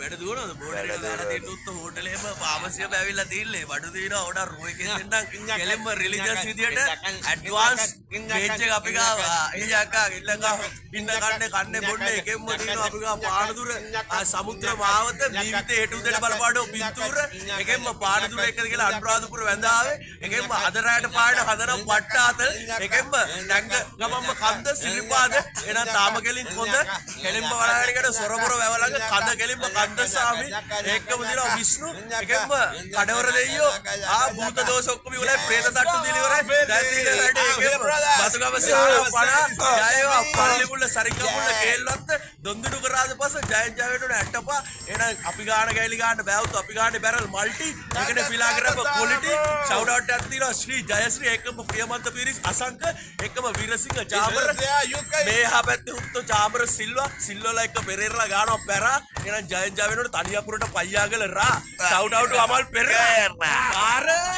වැඩ දුවනවද බෝඩරේට දාලා තියෙන උත්ත හෝටලේම ෆාමසියම ඇවිල්ලා තින්නේ බඩු දිනවා ඕඩර් රෝ එකෙන් දෙන්නම් කෙලෙම්ම රිලිජියස් විදියට ඇඩ්වාන්ස් පේජ් එක අපි ගාව එයාකා ඉල්ලංගා ඉන්න කන්නේ බොන්නේ එකෙන්ම දිනවා අපි ගාව පානදුර සමුද්‍ර මාවත ජීවිතේ හෙට උදේට බලපාඩෝ පින්තූර එකෙන්ම පානදුර එකද කියලා අනුරාධපුර වැඳාවේ එකෙන්ම අදරාට පාඩ හදනම් වට්ටාතල් එකෙන්ම ටැංග ගමම්ම කන්ද සිරිපාද එන තාමකෙලින් හොඳ කෙලින්ම වලහාරිකට සොරබොර වැවලඟ කඳ කෙලින්ම කන්ද සාමි එක්කම දිනවා විෂ්ණු එකෙන්ම කඩවර දෙයියෝ භූත දෝෂ ඔක්කොම ඉවරයි ප්‍රේත තට්ටු දින ඉවරයි දැන් තියෙන වැඩේ එකෙන්ම බසුගම සාරා පණ ජයවා පල්ලිමුල්ල සරිකමුල්ල කේල්ලත් දොන්දුඩු කරාද පස්ස ජය වෙනුන ඇටපා එන අපි ගාන ගෑලි ගාන්න බෑවුතු අපි ගාන්නේ බැරල් මල්ටි එකනේ ෆිලාග්‍රැෆ් ක්වොලිටි ෂවුට් අවුට් එකක් තියෙනවා ශ්‍රී ජයශ්‍රී එකම ප්‍රියමන්ත පිරිස් අසංක එකම වීරසිංහ චාමර මේ හැපැත්තේ උත්තෝ චාමර සිල්වලා එක පෙරේරලා ගානවා පැරා එන ජය වෙනුන තනියපුරට පయ్యాගල රා ෂවුට් අවුට් අමල් පෙරේරා